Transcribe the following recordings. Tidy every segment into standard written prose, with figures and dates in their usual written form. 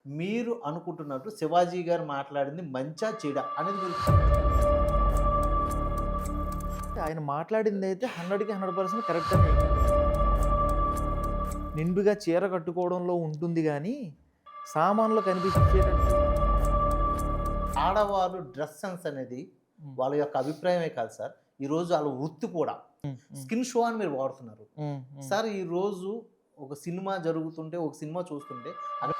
మీరు అనుకుంటున్నట్టు 'శివాజీ' గారు మాట్లాడింది మంచా? చెడా? అనేది మీరు ఆయన మాట్లాడిందైతే 100కి 100% కరెక్ట్ అని. నిండుగా చీర కట్టుకోవడంలో ఉంటుంది గానీ, సామాన్లు కనిపించేటట్టు. ఆడవారు డ్రెస్ సెన్స్ అనేది హ్మ్. వాళ్ళ యొక్క అభిప్రాయమే కాదు సార్. ఈరోజు ఆళ్ళ వృత్తి కూడా. హ్మ్. హ్మ్. స్కిన్ షో అని మీరు వాడుతున్నారు. హ్మ్. హ్మ్. సార్ ఈరోజు ఒక సినిమా జరుగుతుంటే, ఒక సినిమా చూస్తుంటే అక్కడ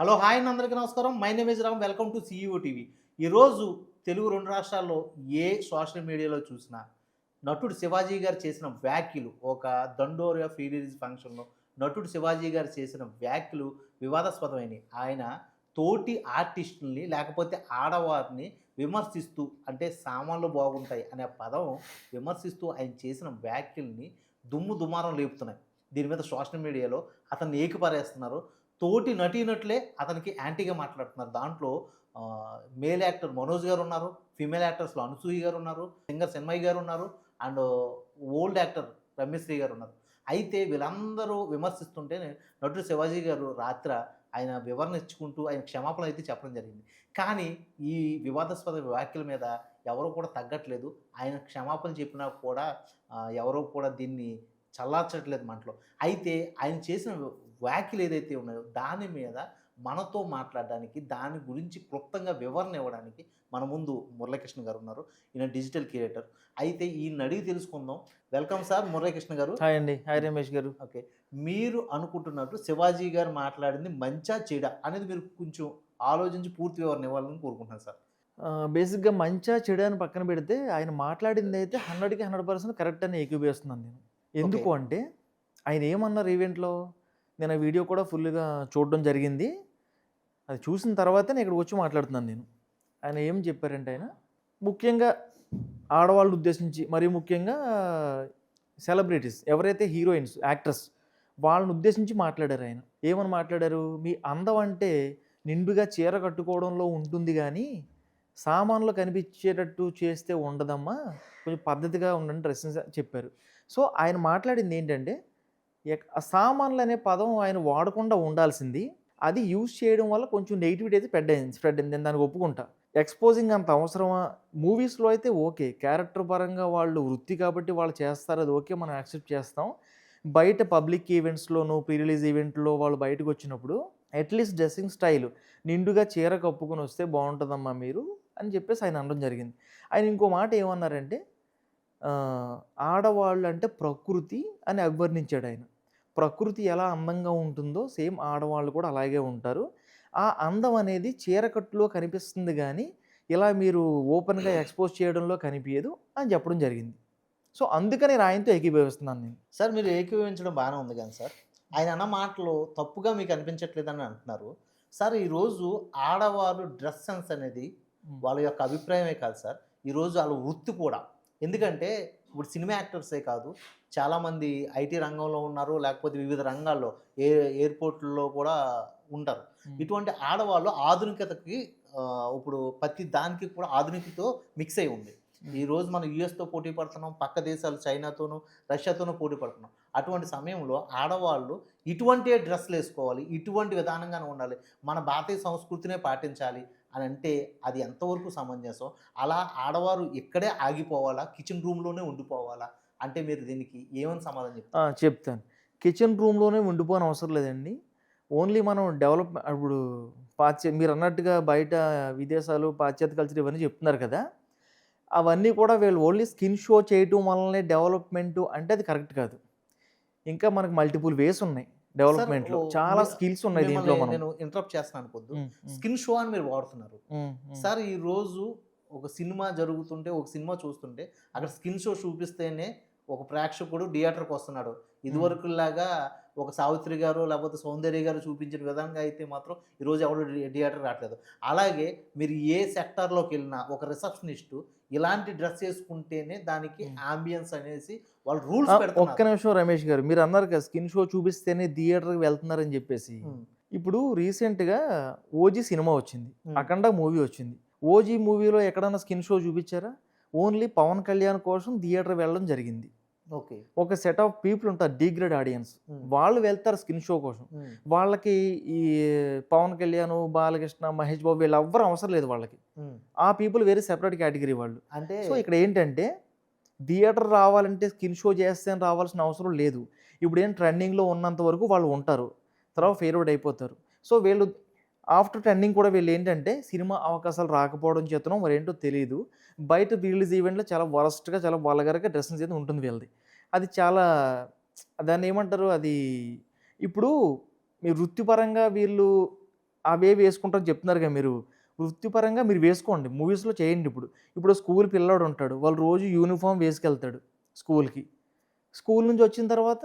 హలో! హాయ్ అండి, అందరికీ నమస్కారం. My name is Ram. Welcome to CEO TV. ఈరోజు తెలుగు 2 రాష్ట్రాల్లో ఏ సోషల్ మీడియాలో చూసినా నటుడు 'శివాజీ' గారు చేసిన వ్యాఖ్యలు, ఒక 'దండోర' ప్రీ రిలీజ్ ఫంక్షన్‌లో నటుడు 'శివాజీ' గారు చేసిన వ్యాఖ్యలు వివాదాస్పదమైనయి. ఆయన తోటి ఆర్టిస్టుల్ని లేకపోతే ఆడవారిని విమర్శిస్తూ, అంటే సామాన్లు బాగుంటాయి అనే పదం విమర్శిస్తూ ఆయన చేసిన వ్యాఖ్యల్ని దుమ్ము దుమారం లేపుతున్నాయి. దీని మీద సోషల్ మీడియాలో అతన్ని ఏకిపారేస్తున్నారు. తోటి నటీనటులే అతనికి యాంటీగా మాట్లాడుతున్నారు. దాంట్లో మేల్ యాక్టర్ 'మనోజ్' గారున్నారు. ఫీమేల్ యాక్టర్స్‌లో 'అనసూయ' గారున్నారు. సింగర్ 'చిన్మయి' గారున్నారు. అండ్ ఓల్డ్ యాక్టర్ 'రమ్యశ్రీ' గారున్నారు. అయితే వీళ్ళందరూ విమర్శిస్తుంటే నటుడు 'శివాజీ' గారు ఆయన వివరణ ఇచ్చుకుంటూ ఆయన క్షమాపణలు అయితే చెప్పడం జరిగింది. కానీ ఈ వివాదాస్పద వ్యాఖ్యల మీద ఎవరు కూడా తగ్గట్లేదు. ఆయన క్షమాపణలు చెప్పినా కూడా ఎవరు కూడా దీన్ని చల్లార్చట్లేదు మంటలో. అయితే ఆయన చేసిన వ్యాఖ్యలు ఏదైతే ఉన్నాయో దాని మీద మనతో మాట్లాడడానికి, దాని గురించి క్లుప్తంగా వివరణ ఇవ్వడానికి మన ముందు మురళీకృష్ణ గారు ఉన్నారు. ఈయన డిజిటల్ క్రియేటర్. అయితే ఈయన్ని అడిగి తెలుసుకుందాం. వెల్కమ్ సార్ మురళీకృష్ణ గారు. హాయ్ అండి. హాయ్ రమేష్ గారు. ఓకే. మీరు అనుకుంటున్నట్టు 'శివాజీ' గారు మాట్లాడింది మంచా? చెడా? అనేది మీరు కొంచెం ఆలోచించి పూర్తి వివరణ ఇవ్వాలని కోరుకుంటున్నాను సార్. బేసిక్‌గా మంచా, చెడా అని పక్కన పెడితే, ఆయన మాట్లాడిందైతే 100కి 100% కరెక్ట్ అని ఏకీభవిస్తున్నాను నేను. ఓకే. ఎందుకు అంటే, ఆయన ఏమన్నారు ఈవెంట్‌లో, నేను ఆ వీడియో కూడా ఫుల్‌గా చూడడం జరిగింది. అది చూసిన తర్వాతే నేను ఇక్కడికొచ్చి మాట్లాడుతున్నాను నేను. ఆయన ఏం చెప్పారంటే ముఖ్యంగా ఆడవాళ్ళని ఉద్దేశించి, మరీ ముఖ్యంగా సెలబ్రిటీస్ ఎవరైతే హీరోయిన్స్, యాక్ట్రెస్ వాళ్ళని ఉద్దేశించి మాట్లాడారాయన. ఏమని మాట్లాడారు? మీ అందం అంటే నిండుగా చీర కట్టుకోవడంలో ఉంటుంది గానీ, సామాన్లు కనిపించేటట్టు చేస్తే ఉండదమ్మా. కొంచెం పద్ధతిగా ఉండండి డ్రెస్సింగ్ చెప్పారు. సో, ఆయన మాట్లాడిందేంటంటే, ఆ సామాన్లనే పదం ఆయన వాడకుండా ఉండాల్సింది. అది యూజ్ చేయడం వల్ల కొంచెం నెగటివిటీ అయితే స్ప్రెడ్ అయింది. నేను దానికి ఒప్పుకుంటా. ఎక్స్‌పోజింగ్ అంత అవసరమా? మూవీస్‌లో అయితే ఓకే. క్యారెక్టర్ పరంగా వాళ్ళు వృత్తి కాబట్టి వాళ్ళు చేస్తారు. అది ఓకే. మనం యాక్సెప్ట్ చేస్తాం. బయట పబ్లిక్ ఈవెంట్స్‌లోను, ప్రీ రిలీజ్ ఈవెంట్‌లో వాళ్ళు బయటకొచ్చినప్పుడు అట్‌లీస్ట్ డ్రెస్సింగ్ స్టైల్ నిండుగా చీర కప్పుకొనొస్తే బావుంటదమ్మా మీరు అని చెప్పేసి ఆయన అనడం జరిగింది. ఆయన ఇంకో మాట ఏమన్నారంటే, ఆడవాళ్ళంటే ప్రకృతి అని అభివర్ణించాడాయన. ప్రకృతి ఎలా అందంగా ఉంటుందో సేమ్ ఆడవాళ్ళు కూడా అలాగే ఉంటారు. ఆ అందం అనేది చీరకట్టులో కనిపిస్తుంది గానీ, ఇలా మీరు ఓపెన్‌గా ఎక్స్‌పోజ్ చేయడంలో కనిపియదు అని చెప్పడం జరిగింది. సో, అందుకని నేను ఆయనతో ఏకీభవిస్తున్నాను నేను. సార్ మీరు ఏకీభవించడం బానే ఉంది గానీ సార్, ఆయన అన్న మాటలు తప్పుగా మీకు అనిపించట్లేదని అంటున్నారు. సార్ ఈరోజు ఆడవారు డ్రెస్ సెన్స్ అనేది హ్మ్. వాళ్ళ యొక్క అభిప్రాయమే కాదు సార్. ఈరోజు ఆళ్ళ వృత్తి కూడా. ఎందుకంటే ఇప్పుడు సినిమా యాక్టర్సే కాదు, చాలామంది ఐటీ రంగంలో ఉన్నారు. లేకపోతే వివిధ రంగాల్లో ఎయిర్‌పోర్ట్‌ల్లో కూడా ఉంటారు. హ్మ్. ఇటువంటి ఆడవాళ్ళు ఆధునికతకి ఇప్పుడు ప్రతి దానికి కూడా ఆధునికతతో మిక్స్ అయ్యి ఉంది. హ్మ్. ఈరోజు మనం యూఎస్‌తో పోటీ పడుతున్నాం. పక్క దేశాలు చైనాతోనూ, రష్యాతోనూ పోటీ పడుతున్నాం. అటువంటి సమయంలో ఆడవాళ్ళు ఇటువంటే డ్రెస్సులేసుకోవాలి. ఇటువంటి విధానంగానే ఉండాలి. మన భారతీయ సంస్కృతినే పాటించాలి అనంటే అది ఎంతవరకు సమంజసం? అలా ఆడవారు ఇక్కడే ఆగిపోవాలా? కిచెన్ రూమ్‌లోనే ఉండిపోవాలా? అంటే మీరు దీనికి ఏమని సమాధానం చెప్తారు? చెప్తాను. కిచెన్ రూమ్‌లోనే ఉండిపోనవసరం లేదండి. ఓన్లీ మనం ఇప్పుడు మీరన్నట్టుగా బయట విదేశాలు, పాశ్చాత్య కల్చర్ ఇవన్నీ చెప్తున్నారు కదా! అవన్నీ కూడా వీళ్ళు ఓన్లీ స్కిన్ షో చేయటం వల్లనే డెవలప్‌మెంటు అంటే అది కరెక్ట్ కాదు. ఇంకా మనకు మల్టిపుల్ వేస్ ఉన్నాయి సార్ డెవలప్‌మెంట్‌లో. ఓహ్! చాలా స్కిల్స్ ఉన్నాయి దీంట్లో మిమ్మల్ని మనం. నేను ఇంటరప్ట్ చేస్తున్నాను కొద్దు. హ్మ్. హ్మ్. స్కిన్ షో అని మీరు వాడుతున్నారు. హ్మ్. హ్మ్. సార్ ఈరోజు ఒక సినిమా జరుగుతుంటే, ఒక సినిమా చూస్తుంటే అక్కడ స్కిన్ షో చూపిస్తేనే ఒక ప్రేక్షకుడు థియేటర్‌కొస్తున్నాడు. హ్మ్. ఇదివరకులాగా ఒక 'సావిత్రి' గారో, లేకపోతే 'సౌందర్య' గారు చూపించిన విధంగా అయితే మాత్రం ఈరోజు ఎవడు థియేటర్ రావట్లేదు. అలాగే మీరు ఏ సెక్టార్‌లోకెళ్ళినా ఒక రిసెప్షనిస్టు ఇలాంటి డ్రెస్ ఏసుకుంటేనే దానికి హ్మ్. యాంబియన్స్ అనేసి వాళ్ళు రూల్స్ ఒక్క పెడుతున్నారు. నిమిషం రమేష్ గారు. మీరన్నారు కదా! స్కిన్ షో చూపిస్తేనే థియేటర్‌కి వెళ్తున్నారని జెప్పేసి. హ్మ్. ఇప్పుడు రీసెంట్‌గా 'ఓజీ' సినిమా వచ్చింది. హ్మ్. 'అఖండ' మూవీ వచ్చింది. 'ఓజీ' మూవీలో ఎక్కడన్నా స్కిన్ షో చూపిచ్చారా? ఓన్లీ పవన్ కళ్యాణ్ కోసం థియేటర్ వెళ్ళడం జరిగింది. ఓకే. ఒక సెట్ ఆఫ్ పీపుల్ ఉంటారు, డీగ్రేడ్ ఆడియన్స్. వాళ్ళు వెళ్తారు స్కిన్ షో కోసం. వాళ్ళకి ఈ పవన్ కళ్యాణ్, బాలకృష్ణ, మహేష్ బాబు వీళ్ళు ఎవ్వరు అవసరం లేదు వాళ్ళకి. ఆ పీపుల్ వేరే సెపరేట్ కేటగిరీ వాళ్ళు. అంటే సో ఇక్కడ ఏంటంటే థియేటర్ రావాలంటే స్కిన్ షో చేస్తే రావాల్సిన అవసరం లేదు. ఇప్పుడు ఏం ట్రెండింగ్లో ఉన్నంత వరకు వాళ్ళు ఉంటారు, తర్వాత ఫేర్వర్డ్ అయిపోతారు. సో వీళ్ళు ఆఫ్టర్ ట్రెండింగ్ కూడా వీళ్ళు ఏంటంటే సినిమా అవకాశాలు రాకపోవడం చేతనం మరి ఏంటో తెలియదు, బయట రిలీజ్ ఈవెంట్లో చాలా వరస్ట్గా చాలా వల్గర్గా డ్రెస్సింగ్ అయితే ఉంటుంది వీళ్ళది. అది చాలా దాన్ని ఏమంటారు, అది ఇప్పుడు మీ వృత్తిపరంగా వీళ్ళు అవే వేసుకుంటారని చెప్తున్నారు కదా మీరు. వృత్తిపరంగా మీరు వేసుకోండి, మూవీస్లో చేయండి. ఇప్పుడు స్కూల్ పిల్లాడు ఉంటాడు, వాళ్ళు రోజు యూనిఫామ్ వేసుకెళ్తాడు స్కూల్కి. స్కూల్ నుంచి వచ్చిన తర్వాత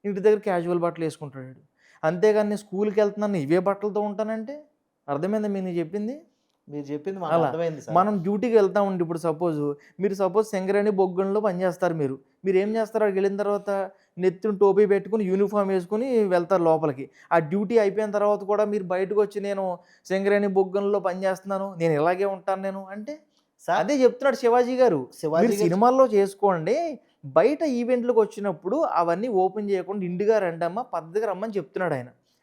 ఇంటి దగ్గర క్యాజువల్ బట్టలు వేసుకుంటాడు. అంతేగాని నేను స్కూల్కి వెళ్తున్నాను ఇవే బట్టలతో ఉంటానంటే అర్థమైందా మీరు చెప్పింది? మీరు చెప్పింది మాకు అలా అర్థమైంది సార్. మనం డ్యూటీకి వెళ్తామండి. ఇప్పుడు మీరు సింగరేణి బొగ్గంలో పనిచేస్తారు. మీరు ఏం చేస్తారు, అక్కడికి వెళ్ళిన తర్వాత నెత్తిన టోపీ పెట్టుకుని యూనిఫామ్ వేసుకుని వెళ్తారు లోపలికి. ఆ డ్యూటీ అయిపోయిన తర్వాత కూడా మీరు బయటకు వచ్చి నేను సింగరేణి బొగ్గంలో పనిచేస్తున్నాను, నేను ఇలాగే ఉంటాను నేను అంటే సార్ అదే చెప్తున్నాడు శివాజీ గారు. మీరు సినిమాల్లో చేసుకోండి, బయట ఈవెంట్లకు వచ్చినప్పుడు అవన్నీ ఓపెన్ చేయకుండా ఇండిగా రండమ్మా, పద్ధతిగా రమ్మని చెప్తున్నాడు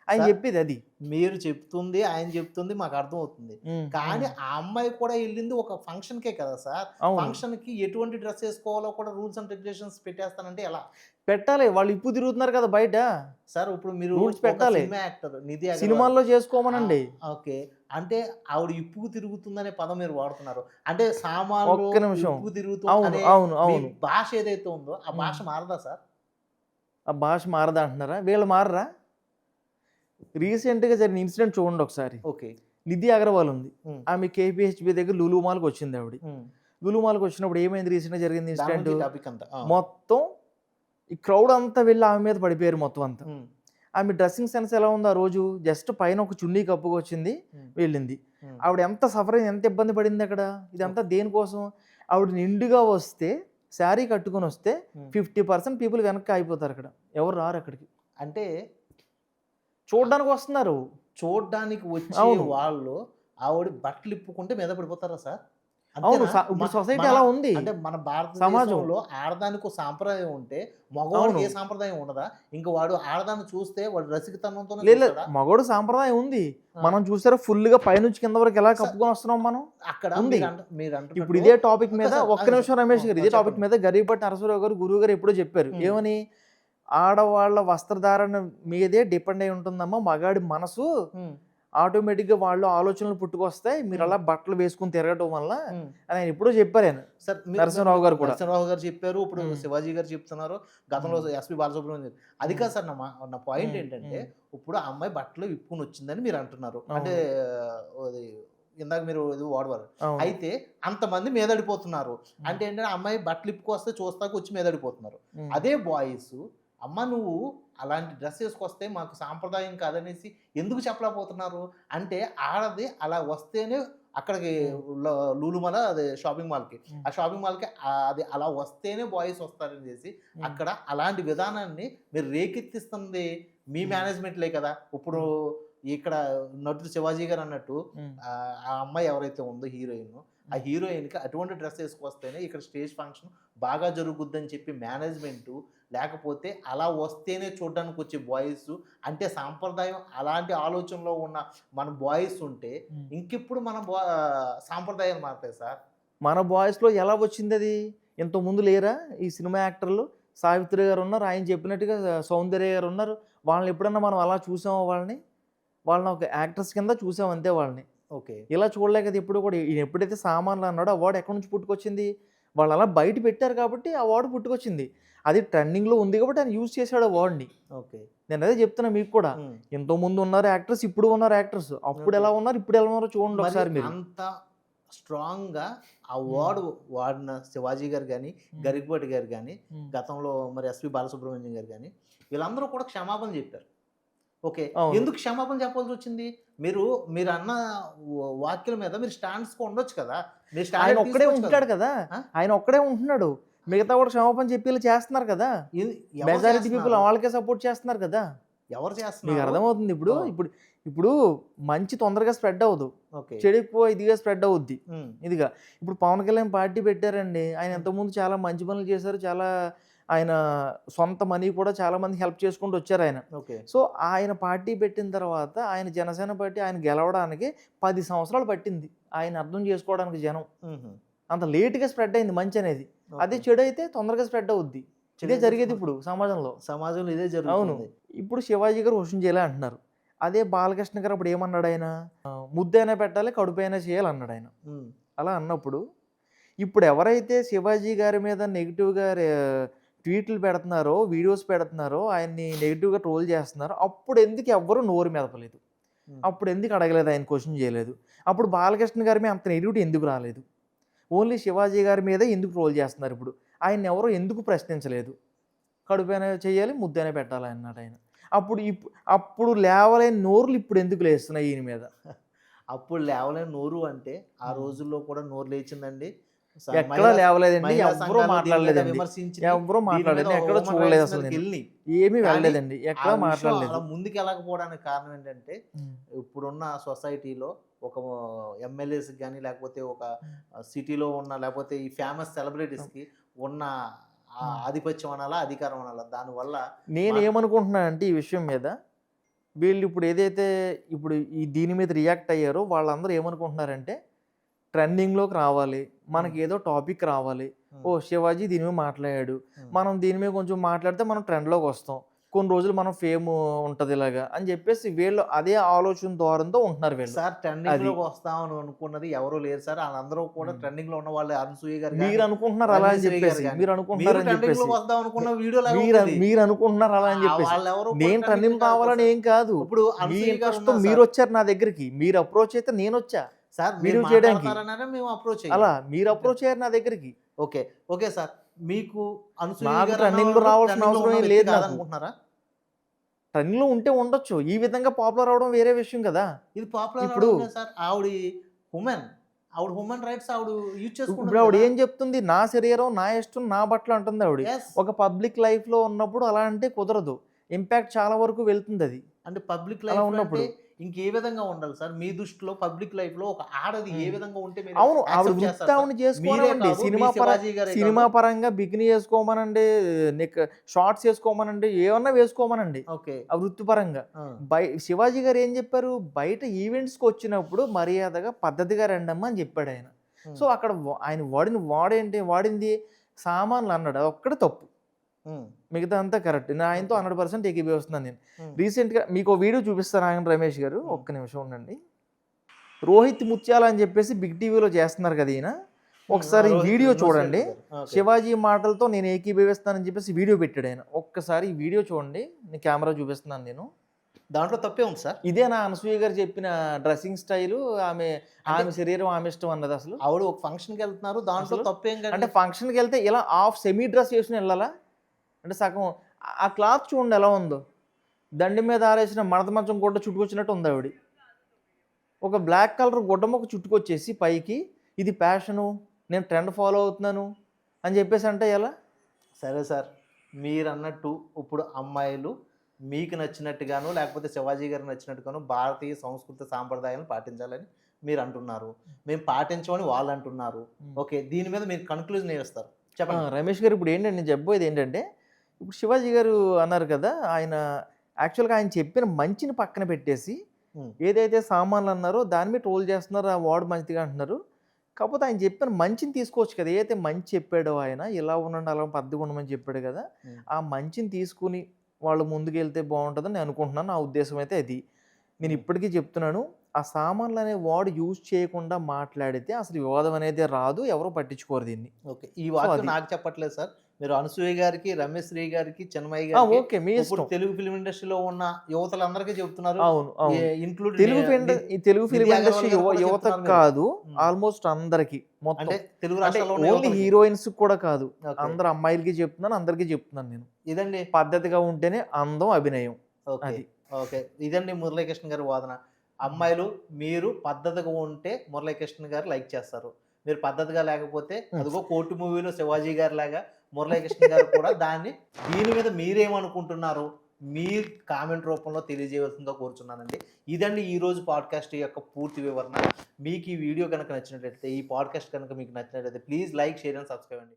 ఆయన చెప్పేది అది. మీరు చెప్తుంది ఆయన చెప్తుంది మాకు అర్థం అవుతుంది, కానీ ఆ అమ్మాయి కూడా వెళ్ళింది ఒక ఫంక్షన్ కే కదా సార్. ఫంక్షన్ కి ఎటువంటి డ్రెస్ వేసుకోవాలో కూడా రూల్స్ అండ్ రెగ్యులేషన్స్ పెట్టేస్తానంటే ఎలా పెట్టాలి? వాళ్ళు ఇప్పుడు తిరుగుతున్నారు కదా బయట సార్. ఇప్పుడు మీరు రూల్స్ పెట్టాలి. సినిమా యాక్టర్ నిధి సినిమాల్లో చేసుకోమనండి. ఓకే, అంటే ఆవిడ ఇప్పుకు తిరుగుతుందనే పదం మీరు వాడుతున్నారు అంటే సామాన్లు ఒక్క నిమిషం. ఇప్పుకు తిరుగుతుంది అవును భాష ఏదైతే ఉందో ఆ భాష మారదా సార్? ఆ భాష మారదా అంటున్నారా? వీళ్ళు మారరా? రీసెంట్గా జరిగిన ఇన్సిడెంట్ చూడండి ఒకసారి. ఓకే, నిధి అగర్వాల్ ఉంది, ఆమె కేపీహెచ్బి దగ్గర లులు మాల్కి వచ్చింది. ఆవిడ లులు మాల్కి వచ్చినప్పుడు ఏమైంది, రీసెంట్గా జరిగింది ఇన్సిడెంట్, మొత్తం ఈ క్రౌడ్ అంతా వెళ్ళి ఆమె మీద పడిపోయారు మొత్తం అంతా. ఆమె డ్రెస్సింగ్ సెన్స్ ఎలా ఉంది, ఆ రోజు జస్ట్ పైన ఒక చున్నీ కప్పుకు వచ్చింది వెళ్ళింది. ఆవిడ ఎంత సఫర్ అయింది, ఎంత ఇబ్బంది పడింది అక్కడ. ఇదంతా దేనికోసం? ఆవిడ నిండుగా వస్తే, శారీ కట్టుకొని వస్తే 50% పీపుల్ వెనక్కి అయిపోతారు, అక్కడ ఎవరు రారు అక్కడికి. అంటే చూడడానికి వస్తున్నారు, చూడడానికి వచ్చే వాళ్ళు ఆవిడ బట్టలు ఇప్పుకుంటే మీద పడిపోతారా సార్? అవును, ఇప్పుడు సొసైటీ అలా ఉంది. అంటే మన భారత సమాజంలో ఆడదానికి సాంప్రదాయం ఉంటే మగవాడికి ఏ సాంప్రదాయం ఉండదా? ఇంకా వాడు ఆడదాన్ని చూస్తే వాడు రసికతనంతో మగవాడు సాంప్రదాయం ఉంది. మనం చూసారా ఫుల్ గా పైనుంచి కింద వరకు ఎలా కప్పుకొని వస్తున్నాం మనం అక్కడ ఉంది. మీరు ఇప్పుడు ఇదే టాపిక్ మీద ఒక్క నిమిషం రమేష్ గారు, ఇదే టాపిక్ మీద గరీబట్ నరసరావు గారు గురువు గారు ఎప్పుడో చెప్పారు, ఏమని, ఆడవాళ్ళ వస్త్రధారణ మీదే డిపెండ్ అయి ఉంటుందమ్మా మగాడి మనసు, ఆటోమేటిక్గా వాళ్ళు ఆలోచనలు పుట్టుకొస్తాయి, మీరు అలా బట్టలు వేసుకుని తిరగటం వల్ల అని ఆయన ఎప్పుడో చెప్పారు. ఆయన నరసింహరావు గారు కూడా చెప్పారు, ఇప్పుడు శివాజీ గారు చెప్తున్నారు, గతంలో ఎస్పి బాలసుబ్రహ్మణ్యం. అది కాదు సార్ నా పాయింట్ ఏంటంటే, ఇప్పుడు ఆ అమ్మాయి బట్టలు విప్పుకుని వచ్చిందని మీరు అంటున్నారు, అంటే ఇందాక మీరు ఇది వాడవారు, అయితే అంతమంది మీదడిపోతున్నారు అంటే ఏంటంటే అమ్మాయి బట్టలు ఇప్పుకొస్తే చూస్తాక వచ్చి మీదడిపోతున్నారు. అదే బాయ్స్ అమ్మ నువ్వు అలాంటి డ్రెస్ వేసుకొస్తే మాకు సాంప్రదాయం కాదనేసి ఎందుకు చెప్పలేకపోతున్నారు అంటే, ఆడది అలా వస్తేనే అక్కడికి లూలుమాల అదే షాపింగ్ మాల్కి, ఆ షాపింగ్ మాల్కి అది అలా వస్తేనే బాయ్స్ వస్తారని చేసి అక్కడ అలాంటి విధానాన్ని మీరు రేకెత్తిస్తుంది మీ మేనేజ్మెంట్లే కదా. ఇప్పుడు ఇక్కడ నటుడు శివాజీ గారు అన్నట్టు ఆ అమ్మాయి ఎవరైతే ఉందో హీరోయిన్, ఆ హీరోయిన్కి అటువంటి డ్రెస్ వేసుకొస్తేనే ఇక్కడ స్టేజ్ ఫంక్షన్ బాగా జరుగుద్దని చెప్పి మేనేజ్మెంటు, లేకపోతే అలా వస్తేనే చూడడానికి వచ్చే బాయ్స్ అంటే సాంప్రదాయం అలాంటి ఆలోచనలో ఉన్న మన బాయ్స్ ఉంటే ఇంకెప్పుడు మన సాంప్రదాయాలు మారుతాయి సార్. మన బాయ్స్లో ఎలా వచ్చింది అది? ఇంతకుముందు లేరా ఈ సినిమా యాక్టర్లు? సావిత్రి గారు ఉన్నారు, ఆయన చెప్పినట్టుగా సౌందర్య గారు ఉన్నారు. వాళ్ళని ఎప్పుడన్నా మనం అలా చూసామో? వాళ్ళని ఒక యాక్టర్స్ కింద చూసాం అంతే వాళ్ళని. ఓకే, ఇలా చూడలే కదా ఎప్పుడు కూడా. ఈయన ఎప్పుడైతే సామాన్లు అన్నాడో ఆ వార్డు ఎక్కడి నుంచి పుట్టుకొచ్చింది? వాళ్ళు అలా బయట పెట్టారు కాబట్టి ఆ వార్డు పుట్టుకొచ్చింది. అది ట్రెండింగ్లో ఉంది కాబట్టి ఆయన యూజ్ చేశాడు ఆ వార్డ్ని. ఓకే, నేను అదే చెప్తున్నా మీకు కూడా. ఎంతో ముందు ఉన్నారు యాక్టర్స్, ఇప్పుడు ఉన్నారు యాక్టర్స్. అప్పుడు ఎలా ఉన్నారు, ఇప్పుడు ఎలా ఉన్నారో చూడండి ఒకసారి మీరు. అంత స్ట్రాంగ్గా ఆ వార్డు వాడిన శివాజీ గారు కానీ, గరికపాటి గారు కానీ, గతంలో మరి ఎస్పి బాలసుబ్రహ్మణ్యం గారు కానీ, వీళ్ళందరూ కూడా క్షమాపణ చెప్పారు. ఓకే, ఎందుకు క్షమాపణ చెప్పాల్సి వచ్చింది? మీరు అన్న వాక్యాల మీద మీరు స్టాండ్స్ ఉండొచ్చు కదా. ఆయన ఒక్కడే ఉంటున్నాడు కదా, ఆయన ఒక్కడే ఉంటున్నాడు, మిగతా కూడా క్షమాపణ చెప్పి చేస్తున్నారు కదా. మెజారిటీ పీపుల్ వాళ్ళకే సపోర్ట్ చేస్తున్నారు కదా. ఎవరు మీకు చేస్తున్నారు? అర్థమవుతుంది ఇప్పుడు ఆ. ఇప్పుడు ఇప్పుడు మంచి తొందరగా స్ప్రెడ్ అవ్వదు, ఓకే. చెడు ఎక్కువ ఇదిగా స్ప్రెడ్ అవుద్ది. ఉమ్, ఇదిగా ఇప్పుడు పవన్ కళ్యాణ్ పార్టీ పెట్టారండి. ఆయన ఉమ్, ఇంతకుముందు చాలా మంచి పనులు చేశారు. చాలా ఆయన సొంత మనీ కూడా చాలా మంది హెల్ప్ చేసుకుంటూ వచ్చారు ఆయన. ఓకే. సో ఆయన పార్టీ పెట్టిన తర్వాత ఆయన జనసేన పార్టీ ఆయన గెలవడానికి 10 సంవత్సరాలు పట్టింది. ఆయన అర్థం చేసుకోవడానికి జనం. ఉహు, అంత లేట్‌గా స్ప్రెడ్ అయింది మంచి అనేది. అదే ఓకే. చెడు అయితే తొందరగా స్ప్రెడ్ అవుద్ది. ఇదే చెడు జరిగేది ఇప్పుడు సమాజంలో. సమాజంలో ఇదే అవును. జరుగుతుంది. ఇప్పుడు శివాజీ గారు క్వెషన్ చేయాలి అంటున్నారు. అదే బాలకృష్ణ గారు అప్పుడు ఏమన్నాడు ఆయన? ముద్దైనా పెట్టాలి, కడుపైనా చేయాలి అన్నాడు ఆయన. ఉమ్, అలా అన్నప్పుడు ఇప్పుడు ఎవరైతే శివాజీ గారి మీద నెగెటివ్‌గా ట్వీట్లు పెడుతున్నారో, వీడియోస్ పెడుతున్నారో, ఆయన్ని నెగెటివ్‌గా ట్రోల్ చేస్తున్నారో, అప్పుడు ఎందుకు ఎవ్వరు నోరు మెదపలేదు? ఉమ్. అప్పుడు ఎందుకు అడగలేదు? ఆయన క్వెషన్ చేయలేదు? అప్పుడు బాలకృష్ణ గారి మీద అంత నెగటివిటీ ఎందుకు రాలేదు? ఓన్లీ శివాజీ గారి మీదే ఎందుకు ట్రోల్ చేస్తున్నారు ఇప్పుడు? ఆయన్ని ఎవరు ఎందుకు ప్రశ్నించలేదు? కడుపైనా చేయాలి, ముద్దైనా పెట్టాలి అన్నాడు ఆయన. అప్పుడు లేవలేని నోర్లు ఇప్పుడు ఎందుకు లేస్తున్నాయి ఈయన మీద? అప్పుడు లేవలేని నోరు అంటే ఆ ఉమ్. రోజుల్లో కూడా నోరు లేచిందండి. ఎక్కడా లేవలేదండి. మహిళా ఎవ్వరూ సంఘాలు దీని మీద మాట్లాడలేదండి. విమర్శించినాయి. ఎవ్వరూ దీని మీద మాట్లాడలేదు. ఎక్కడా హ్యూమన్ చూడలేదు రైట్స్ అసలు మీదకి నేను. వెళ్ళినాయి. ఏమీ కానీ వెళ్ళలేదండి. ఆ ఎక్కడా విషయం మాట్లాడలేదు. అలా ముందుకు వెళ్ళకపోవడానికి కారణం ఏంటంటే హ్మ్. ఇప్పుడున్న సొసైటీలో ఒక ఎమ్మెల్యేస్కి కానీ లేకపోతే ఒక హ్మ్. సిటీలో ఉన్న లేకపోతే ఈ ఫేమస్ సెలబ్రిటీస్కి ఉన్న హ్మ్. ఆధిపత్యం అనాలా, అధికారం అనాలా, దానివల్ల నేనేమనుకుంటున్నానంటే ఈ విషయం మీద, వీళ్ళు ఇప్పుడు ఏదైతే ఇప్పుడు దీని మీద రియాక్ట్ అయ్యారో వాళ్ళందరూ ఏమనుకుంటున్నారంటే, ట్రెండింగ్‌లోకి రావాలి. మనకి ఏదో టాపిక్ రావాలి. ఓహ్! శివాజీ దీని మీద మాట్లాడాడు. మనం దీని మీద కొంచెం మాట్లాడితే మనం ట్రెండ్‌లోకి వస్తాం. కొన్ని రోజులు మనం ఫేమ్ ఉంటది ఇలాగా అని చెప్పేసి వీళ్ళు అదే ఆలోచన ధోరణితో ఉంటున్నారు వీళ్ళు. సార్ ట్రెండింగ్ అది. లోకి వస్తామని అనుకున్నది ఎవరు లేరు సార్. వాళ్ళందరూ కూడా హ్మ్. ట్రెండింగ్ లో ఉన్న వాళ్ళే. అనసూయ గారు మీరు కానీ, అనుకుంటున్నారు అలా అని రమ్యశ్రీ గారు చెప్పేసి. కానీ. మీరు మీరు అనుకుంటున్నారు అని ట్రెండింగ్ చెప్పేసి. లోకి వద్దాం అనుకున్న వీడియో లాగా మీరు ఉంటుంది. మీరు అనుకుంటున్నారు అలా అని చెప్పేసి. వాళ్ళెవరూ కూడా నేను ట్రెండింగ్ ట్రెండింగ్ కాదు కదా కావాలని సార్. ఏం కాదు. ఇప్పుడు మీ అనసూయ గారు ఇంట్రెస్ట్‌తో ఉన్నారు సార్. మీరొచ్చారు నా దగ్గరికి. మీరు అప్రోచ్ అయితే నేనొచ్చా సార్ మీరు వీడియో చేయడానికి. మాట్లాడతారనే మేము అప్రోచ్ అలా అయ్యాం. మీరు అప్రోచ్ అయ్యారు నా దగ్గరికి. ఓకే. Okay sir. మీకు అనసూయ నాకు గారు ట్రెండింగ్‌లో అన్నవారు రావాల్సిన ట్రెండింగ్ లో అవసరం ఉన్న ఏం వ్యక్తి లేదు నాకు. కాదనుకుంటున్నారా? ట్రెండింగ్‌లో ఉంటే ఉండొచ్చు. ఈ విధంగా పాపులర్ అవ్వడం వేరే విషయం కదా! ఇది పాపులర్ ఇప్పుడు అవడం లేదు సార్. ఉమెన్. ఆవిడ హ్యూమన్ రైట్స్ ఆవిడ యూజ్ ఇప్పుడు చేసుకుంటుంది ఆవిడ కదా. ఏం చెప్తుంది? నా శరీరం, నా ఇష్టం, నా బట్టలు అంటుంది ఆవిడ. ఎస్. ఒక పబ్లిక్ లైఫ్‌లో ఉన్నప్పుడు అలా అంటే కుదరదు. ఇంపాక్ట్ చాలా వరకు వెళ్తుందది. అంటే పబ్లిక్ అలా లైఫ్‌లో అంటే ఉన్నప్పుడు. ఇంకే విధంగా ఉండాలి సార్? మీ దృష్టిలో పబ్లిక్ లైఫ్‌లో ఒక ఆడది ఏ హ్మ్. విధంగా ఉంటే మీరు అవును. ఆవిడ యాక్సెప్ట్ వృత్తి చేస్తారు సార్? ఆవిడని మీరే చేసుకోనివ్వండి. కాదు, మీ శివాజీ గారే సినిమా కాదు. పరంగా బికినీ ఏసుకోమనండి, షార్ట్స్ ఏసుకోమనండి, ఏమన్నా వేసుకోమనండి. ఓకే. ఆ వృత్తిపరంగా. ఆ! శివాజీ గారు ఏం చెప్పారు? బయట ఈవెంట్స్‌కొచ్చినప్పుడు మర్యాదగా, పద్ధతిగా రండమ్మా అని చెప్పాడాయన. హ్మ్. సో, అక్కడ ఆయన వాడింది సామాన్లు అన్నాడు. అదొక్కటే తప్పు. హ్మ్. మిగతా అంతా కరెక్ట్. నేను ఆయనతో ఓకే. 100% ఏకీభవిస్తున్నాను నేను. హ్మ్. రీసెంట్‌గా మీకో వీడియో చూపిస్తాను ఆగండి రమేష్ గారు. హ్మ్. ఒక్క నిమిషం ఉండండి. రోహిత్ ముత్యాల అని చెప్పేసి బిగ్ టీవీలో చేస్తున్నారు కదా ఈయన. హ్మ్. ఆ! ఒకసారి ఈ రోహిత్ వీడియో న్యూస్ చూడండి. రీడర్ గారు. ఓకే. శివాజీ మాటలతో నేను ఏకీభవిస్తానని చెప్పేసి వీడియో పెట్టాడు ఆయన. ఒక్కసారి ఈ వీడియో చూడండి. నేను కెమెరా చూపిస్తున్నాను నేను. దాంట్లో తప్పే ఉంది సార్. ఇదే నా అనసూయ గారు చెప్పిన డ్రెస్సింగ్ స్టైలు, ఆమె అంటే ఆమె శరీరం ఆమె ఇష్టం అన్నది అసలు. ఆవిడ ఒక ఫంక్షన్‌కి వెళ్తున్నారు. దాంట్లో అసలు తప్పేం అంటే కదండి. ఫంక్షన్‌కెళ్తే ఇలా హాఫ్ సెమీ డ్రెస్ ఏసుకొని ఎళ్ళాలా? అంటే సగం ఆ క్లాత్ చూడండి ఎలా ఉందో. దండి మీద ఆరేసిన మడత మంచం గుడ్డ చుట్టుకొచ్చినట్టు ఉంది ఆవిడ. ఒక బ్లాక్ కలర్ గుడ్డ ముక్క చుట్టుకొచ్చేసి పైకి ఇది ఫ్యాషను, నేను ట్రెండ్ ఫాలో అవుతున్నాను అని చెప్పేసి అంటే ఎలా? సరే సార్. మీరన్నట్టు ఇప్పుడు అమ్మాయిలు మీకు నచ్చినట్టుగానో, లేకపోతే శివాజీ గారికి నచ్చినట్టుగానో భారతీయ సంస్కృతి సాంప్రదాయాలను పాటించాలని మీరంటున్నారు. మేము పాటించమని వాళ్ళంటున్నారు. హ్మ్. ఓకే. దీని మీద మీరు కన్క్లూజన్ ఏమిస్తారు? చెప్పండి. రమేష్ గారు ఇప్పుడు ఏంటంటే నేను చెప్పబోయేది ఏంటంటే, ఇప్పుడు శివాజీ గారు అన్నారు కదా! ఆయన యాక్చువల్‌గా ఆయన చెప్పిన మంచిని పక్కన పెట్టేసి, హ్మ్. ఏదైతే సామాన్లు అన్నారో దాని మీద ట్రోల్ చేస్తున్నారు. ఆ వాడు మంచిదిగా అంటున్నారు. కాకపోతే ఆయన చెప్పిన మంచిని తీసుకోవచ్చు కదా! ఏదైతే మంచి చెప్పాడో ఆయన, ఇలా ఉండండి, అలా పద్ధతిగా ఉండమని చెప్పాడు కదా! హ్మ్. ఆ మంచిని తీసుకొని వాళ్ళు ముందుకెళ్తే బావుంటదని నేను అనుకుంటున్నాను. నా ఉద్దేశ్యం అయితే అది. నేను హ్మ్. ఇప్పటికీ చెప్తున్నాను. ఆ సామాన్లనే వాడు యూజ్ చేయకుండా మాట్లాడితే అసలు వివాదం అనేదే రాదు. ఎవరు పట్టించుకోరు దీన్ని. ఓకే. ఈ సో, వాక్యం అది. నాకు చెప్పట్లేదు సార్. మీరు అనసూయ గారికి, రమ్యశ్రీ గారికి, చిన్మయి గారికి, ఓకే. మీ ఇప్పుడు ఇష్టం. తెలుగు ఫిల్మ్ ఇండస్ట్రీలో ఉన్న యువతలందరికీ చెప్తున్నారు. అవును. అవును. ఇంక్లూడ్ ఈ తెలుగు ఫిల్మ్ నిధి ఇండస్ట్రీ అగర్వాల్ గారికి కూడా యువతకు చెప్తున్నారు మీరు. కాదు. హ్మ్. ఆల్మోస్ట్ అందరికి మొత్తం. అంటే తెలుగు అంటే రాష్ట్రాల్లో ఉన్న ఓన్లీ యువతలకి. హీరోయిన్స్‌కి కూడా కాదు. ఓకే. అందరు అమ్మాయిలకి చెప్తున్నాను. అందరికీ చెప్తున్నాను నేను. ఇదండి. పద్ధతిగా ఉంటేనే అందం, అభినయం. ఓకే. అది. ఓకే. ఇదండి మురళీకృష్ణ గారి వాదన. హ్మ్. అమ్మాయిలు మీరు పద్ధతిగా ఉంటే మురళీకృష్ణ గారు లైక్ చేస్తారు. మీరు పద్ధతిగా లేకపోతే హ్మ్. అదిగో 'కోర్టు' మూవీలో శివాజీ గారిలాగా మురళీకృష్ణ గారు కూడా దీని మీద మీరేమనుకుంటున్నారు? మీ కామెంట్ రూపంలో తెలియజేయవలసిందో కోరుచున్నానండి. ఇదండి ఈరోజు పాడ్కాస్ట్ యొక్క పూర్తి వివరణ. మీకు ఈ వీడియో కనుక నచ్చినట్లయితే, ఈ పాడ్కాస్ట్ కనుక మీకు నచ్చినట్లయితే please like, share and subscribe అండి.